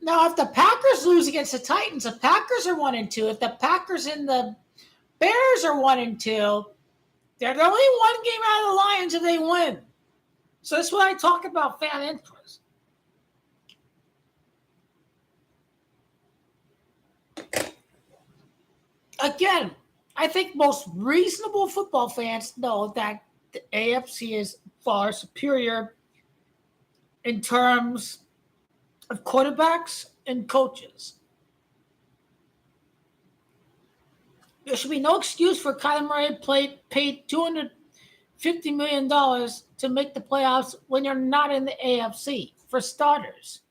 Now, if the Packers lose against the Titans, the Packers are 1-2. If the Packers and the Bears are 1-2, they're only one game out of the Lions if they win. So that's what I talk about fan interest. Again, I think most reasonable football fans know that the AFC is far superior in terms of quarterbacks and coaches. There should be no excuse for Kyler Murray paid $250 million to make the playoffs when you're not in the AFC, for starters.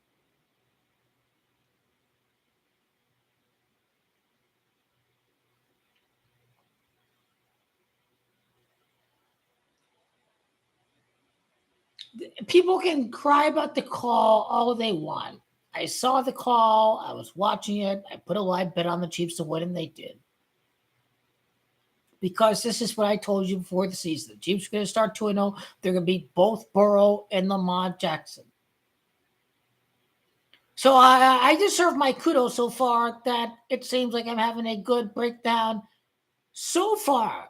People can cry about the call all they want. I saw the call. I was watching it. I put a live bet on the Chiefs to win, and they did. Because this is what I told you before the season. The Chiefs are going to start 2-0. They're going to beat both Burrow and Lamar Jackson. So I deserve my kudos so far that it seems like I'm having a good breakdown so far.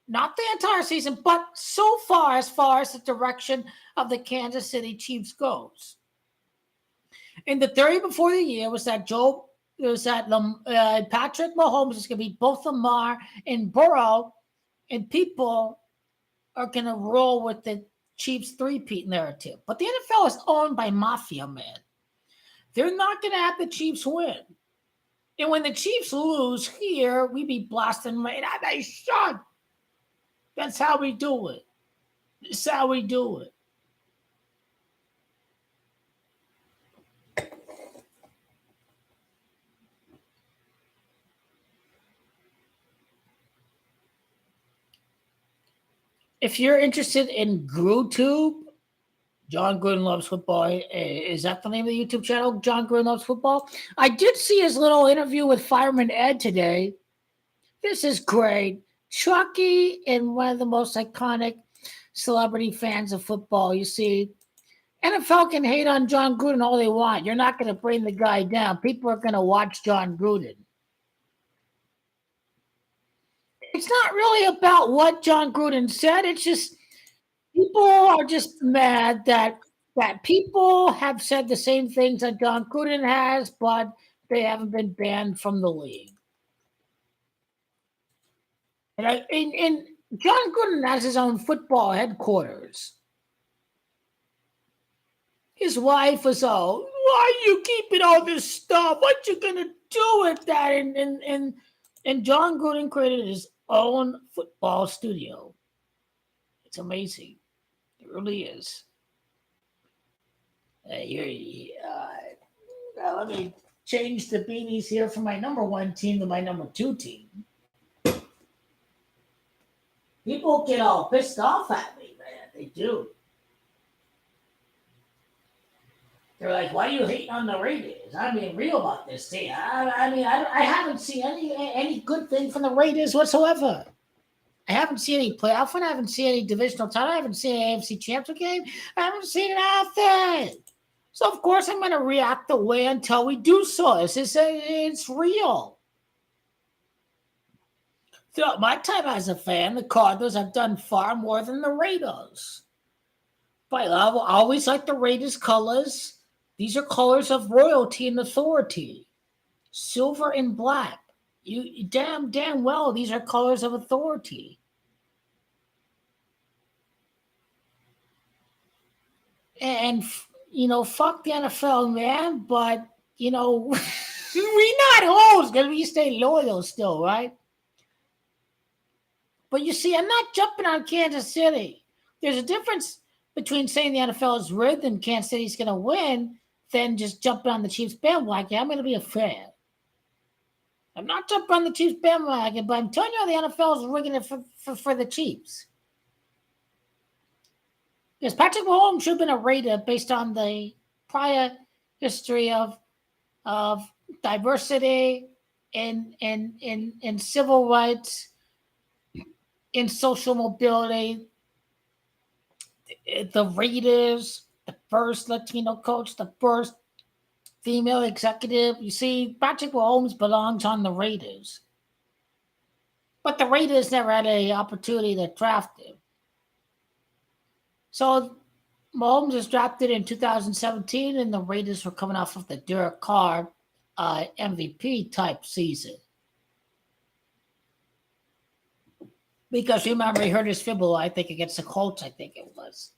Not the entire season, but so far as the direction of the Kansas City Chiefs goes. And the theory before the year was that Patrick Mahomes is going to be both Lamar and Burrow, and people are going to roll with the Chiefs three-peat narrative. But the NFL is owned by mafia men. They're not going to have the Chiefs win. And when the Chiefs lose here, we be blasting right out. They should. That's how we do it. That's how we do it. If you're interested in GrewTube, John Gruden Loves Football. Is that the name of the YouTube channel? John Gruden Loves Football. I did see his little interview with Fireman Ed today. This is great. Chucky and one of the most iconic celebrity fans of football. You see, NFL can hate on John Gruden all they want. You're not going to bring the guy down. People are going to watch John Gruden. It's not really about what John Gruden said. It's just People are just mad that people have said the same things that John Gruden has, but they haven't been banned from the league. And John Gruden has his own football headquarters. His wife was all, why are you keeping all this stuff? What you gonna do with that? And John Gruden created his own football studio. It's amazing. It really is. Let me change the beanies here from my number one team to my number two team. People get all pissed off at me, man. They do. They're like, "Why are you hating on the Raiders?" I'm being real about this team. I haven't seen any good thing from the Raiders whatsoever. I haven't seen any playoff win. I haven't seen any divisional title. I haven't seen an AFC Championship game. I haven't seen nothing. So of course I'm going to react the way until we do so. It's real. Throughout my time as a fan, the Cardinals have done far more than the Raiders. But I always like the Raiders colors. These are colors of royalty and authority. Silver and black. You damn well, these are colors of authority. And fuck the NFL, man. But we not hoes because we stay loyal still, right? But you see, I'm not jumping on Kansas City. There's a difference between saying the NFL is rigged and Kansas City's going to win than just jumping on the Chiefs bandwagon. I'm going to be a fan. I'm not jumping on the Chiefs bandwagon, but I'm telling you the NFL is rigging it for the Chiefs. Because Patrick Mahomes should have been a Raider based on the prior history of diversity and civil rights, in social mobility. The Raiders, the first Latino coach, the first female executive. You see, Patrick Mahomes belongs on the Raiders. But the Raiders never had an opportunity to draft him. So Mahomes was drafted in 2017, and the Raiders were coming off of the Derek Carr MVP type season. Because remember, he hurt his fibula, I think, against the Colts, I think it was.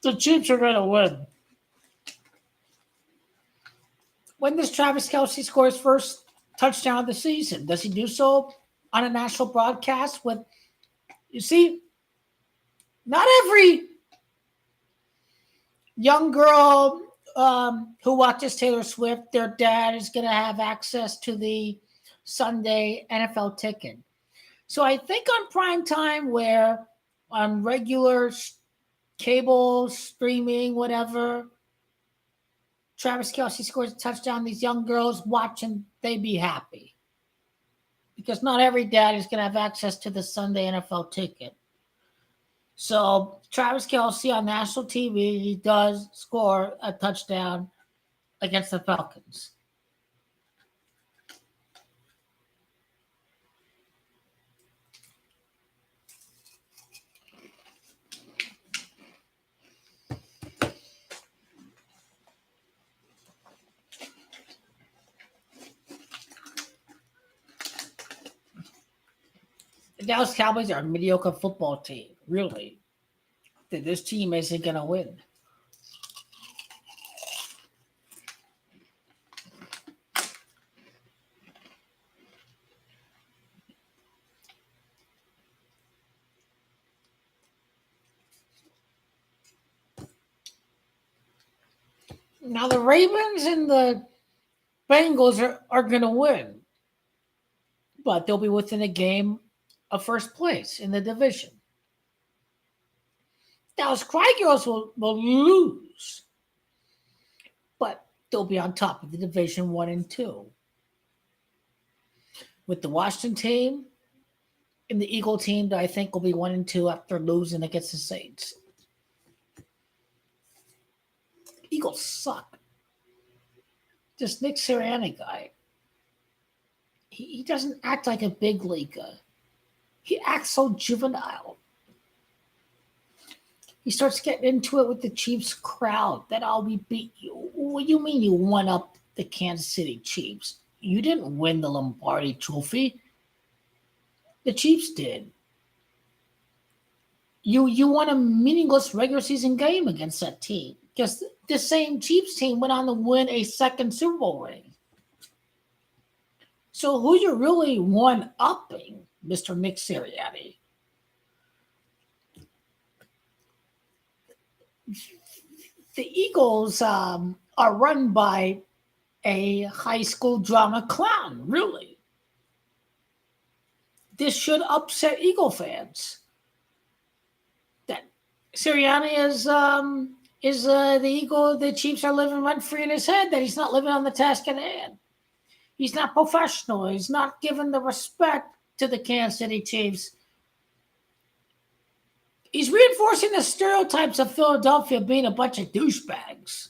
The Chiefs are going to win. When does Travis Kelce score his first touchdown of the season? Does he do so on a national broadcast? You see, not every young girl who watches Taylor Swift, their dad is going to have access to the Sunday NFL ticket. So I think on prime time, where on regular cable, streaming, whatever, Travis Kelce scores a touchdown, these young girls watching, they'd be happy. Because not every dad is going to have access to the Sunday NFL ticket. So Travis Kelce on national TV, he does score a touchdown against the Falcons. The Dallas Cowboys are a mediocre football team, really. This team isn't going to win. Now, the Ravens and the Bengals are going to win, but they'll be within a game of first place in the division. Dallas Cowboys will lose, but they'll be on top of the division 1 and 2. With the Washington team, in the Eagle team that I think will be 1-2 after losing against the Saints. Eagles suck. This Nick Sirianni guy, he doesn't act like a big leaguer. He acts so juvenile. He starts getting into it with the Chiefs crowd that we beat you. What do you mean you won up the Kansas City Chiefs? You didn't win the Lombardi Trophy. The Chiefs did. You won a meaningless regular season game against that team because the same Chiefs team went on to win a second Super Bowl ring. So who you really one-upping, Mr. Nick Sirianni? The Eagles are run by a high school drama clown, really. This should upset Eagle fans. That Sirianni is the Chiefs are living rent-free in his head, that he's not living on the task at hand. He's not professional. He's not giving the respect to the Kansas City Chiefs. He's reinforcing the stereotypes of Philadelphia being a bunch of douchebags.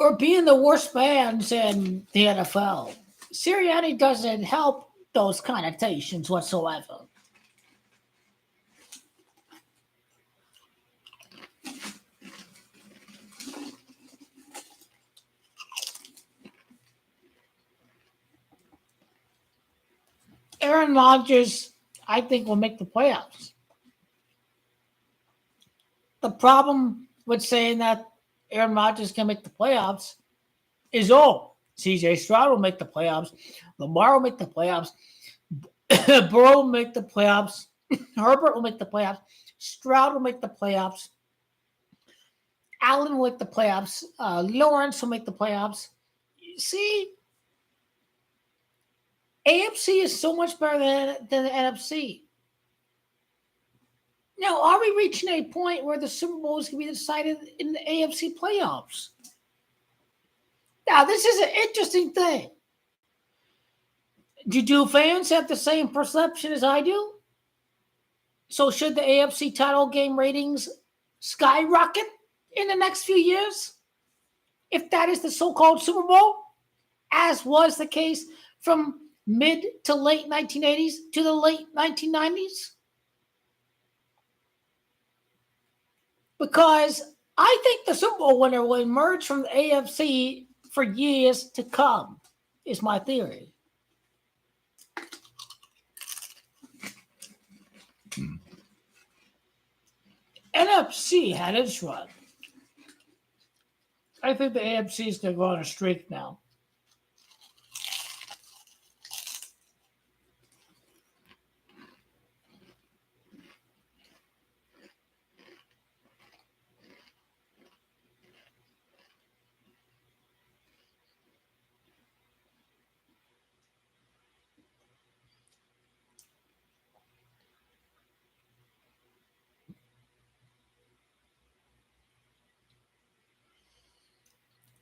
Or being the worst fans in the NFL. Sirianni doesn't help those connotations whatsoever. Aaron Rodgers, I think, will make the playoffs. The problem with saying that Aaron Rodgers can make the playoffs is, CJ Stroud will make the playoffs, Lamar will make the playoffs, Burrow will make the playoffs, Herbert will make the playoffs, Stroud will make the playoffs, Allen will make the playoffs, Lawrence will make the playoffs. See, AFC is so much better than the NFC. Now, are we reaching a point where the Super Bowl is going to be decided in the AFC playoffs? Now, this is an interesting thing. Do fans have the same perception as I do? So should the AFC title game ratings skyrocket in the next few years? If that is the so-called Super Bowl, as was the case from mid to late 1980s to the late 1990s? Because I think the Super Bowl winner will emerge from the AFC for years to come, is my theory. NFC had its run. I think the AFC is going to go on a streak now.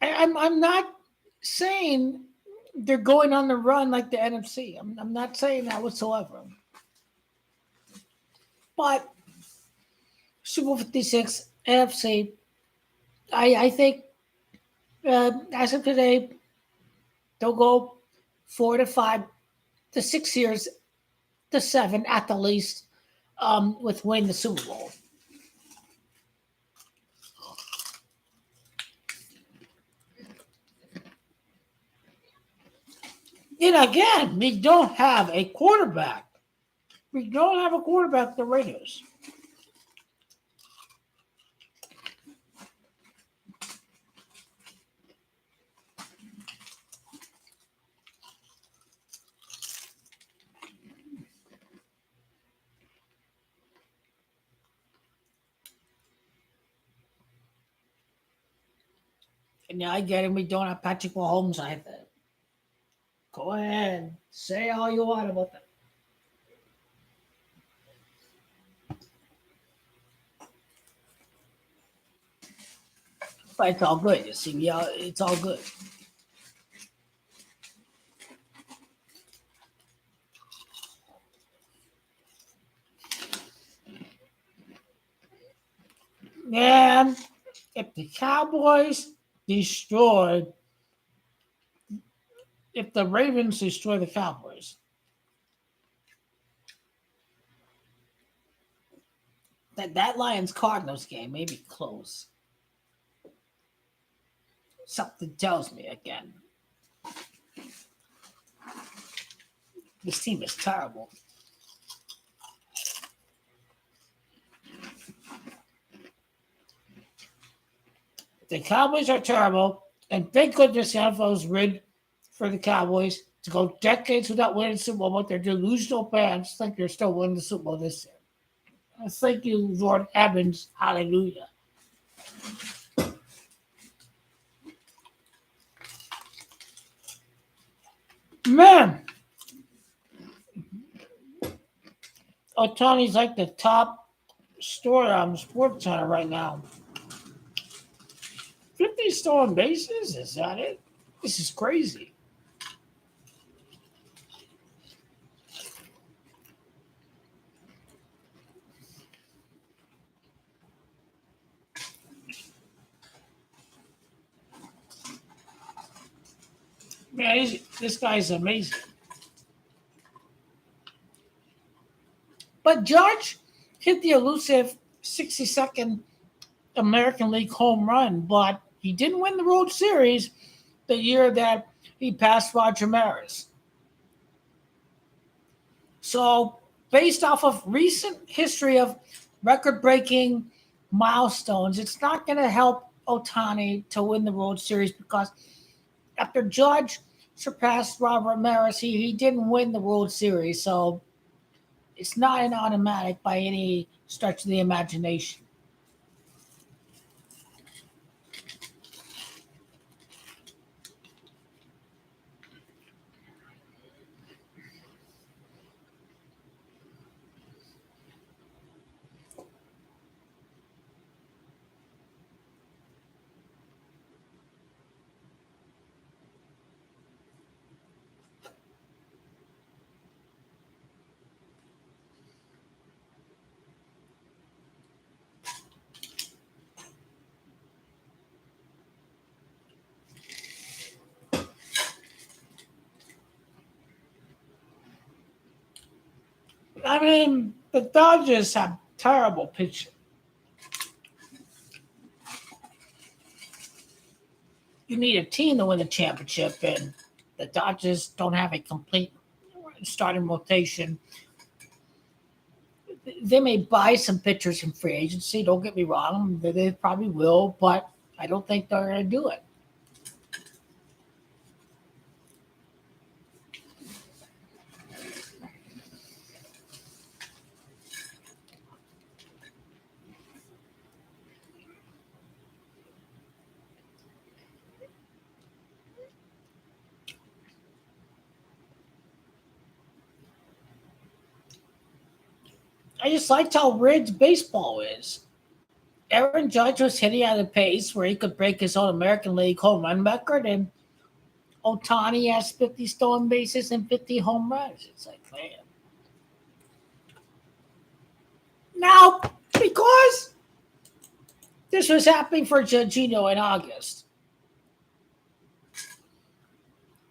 I'm not saying they're going on the run like the NFC. I'm not saying that whatsoever. But Super Bowl 56, NFC, I think as of today, they'll go 4 to 5 to 6 years to 7 at the least with winning the Super Bowl. And again, we don't have a quarterback. We don't have a quarterback, the Raiders. And yeah, I get it. We don't have Patrick Mahomes either. Go ahead. Say all you want about that. But it's all good. You see, it's all good. And if the Cowboys destroyed, if the Ravens destroy the Cowboys, that Lions Cardinals game may be close. Something tells me again. This team is terrible. The Cowboys are terrible, and thank goodness the NFL is rigged for the Cowboys to go decades without winning the Super Bowl, but their delusional fans think they're still winning the Super Bowl this year. Thank you, Lord Evans. Hallelujah. Man, Otani's like the top story on SportsCenter right now. 50 stolen bases? Is that it? This is crazy. Man, this guy's amazing. But Judge hit the elusive 60-second American League home run, but he didn't win the World Series the year that he passed Roger Maris. So, based off of recent history of record-breaking milestones, it's not going to help Otani to win the World Series because after Judge surpassed Robert Maris, he didn't win the World Series. So, it's not an automatic by any stretch of the imagination. I mean, the Dodgers have terrible pitching. You need a team to win the championship, and the Dodgers don't have a complete starting rotation. They may buy some pitchers in free agency. Don't get me wrong; they probably will, but I don't think they're going to do it. I just liked how rigged baseball is. Aaron Judge was hitting at a pace where he could break his own American League home run record, and Otani has 50 stolen bases and 50 home runs. It's like, man. Now, because this was happening for Jorginho in August,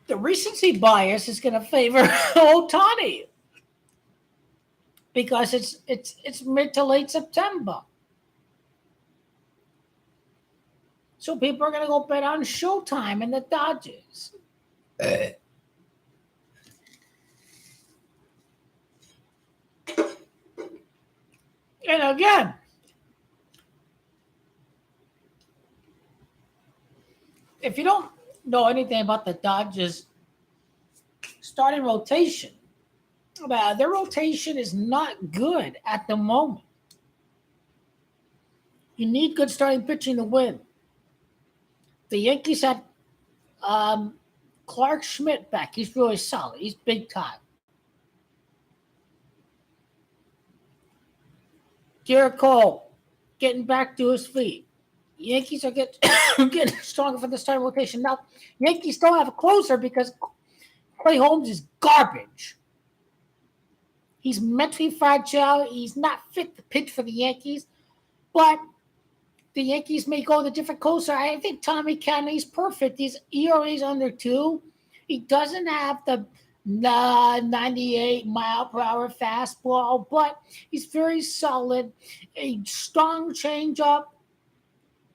the recency bias is going to favor Otani because it's mid to late September. So people are going to go bet on Showtime and the Dodgers. And again, if you don't know anything about the Dodgers starting rotation, their rotation is not good at the moment. You need good starting pitching to win. The Yankees had Clark Schmidt back. He's really solid. He's big time. Garrett Cole getting back to his feet. Yankees are getting stronger for the starting rotation. Now, Yankees don't have a closer because Clay Holmes is garbage. He's mentally fragile. He's not fit to pitch for the Yankees. But the Yankees may go the different coaster. I think Tommy Kenny's perfect. He's ERA's under 2. He doesn't have the 98 mile per hour fastball, but he's very solid. A strong changeup.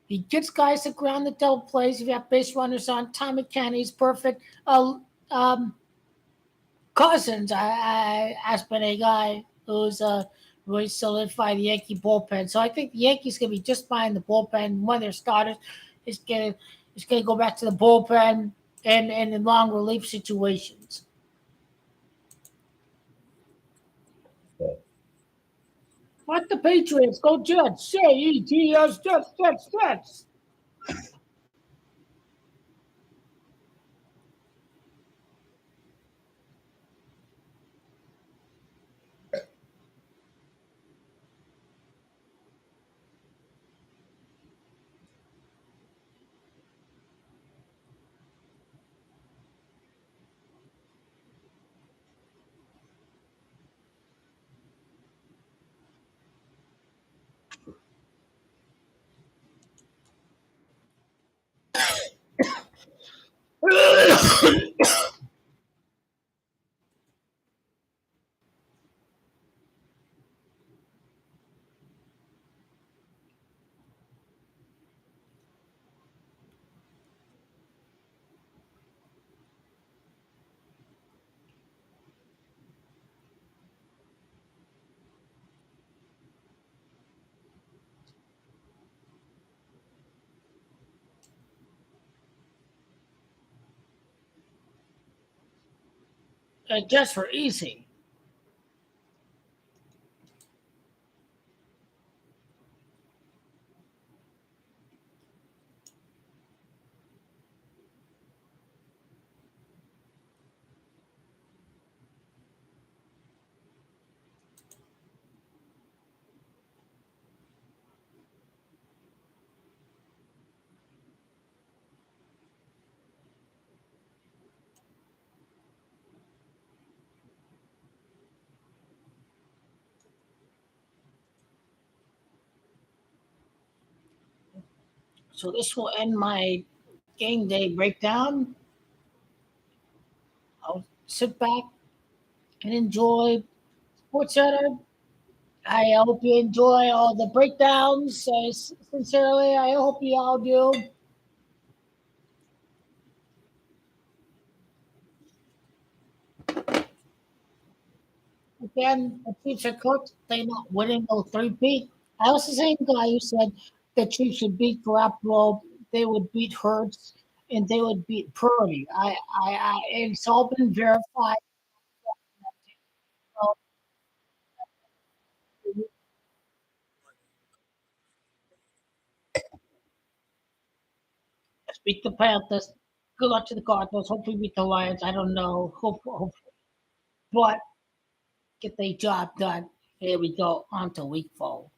He gets guys to ground the double plays. If you have base runners on, Tommy Kenny's perfect. Cousins has been a guy who's really solidified the Yankee bullpen. So I think the Yankees gonna be just fine in the bullpen. One of their starters is gonna go back to the bullpen and in long relief situations. What the Patriots? Go Jets! Jets! Jets! Jets! Jets! Just for easy. So this will end my game day breakdown. I'll sit back and enjoy Sports Center. I hope you enjoy all the breakdowns. Sincerely, I hope you all do. Again, the Chiefs are cooked. They're not winning no three-peat. I was the same guy who said the Chiefs should beat Garoppolo, they would beat Hurts, and they would beat Purdy. It's all been verified. So, beat the Panthers. Good luck to the Cardinals. Hopefully, beat the Lions. I don't know. Hope, but get the job done. Here we go. On to week 4.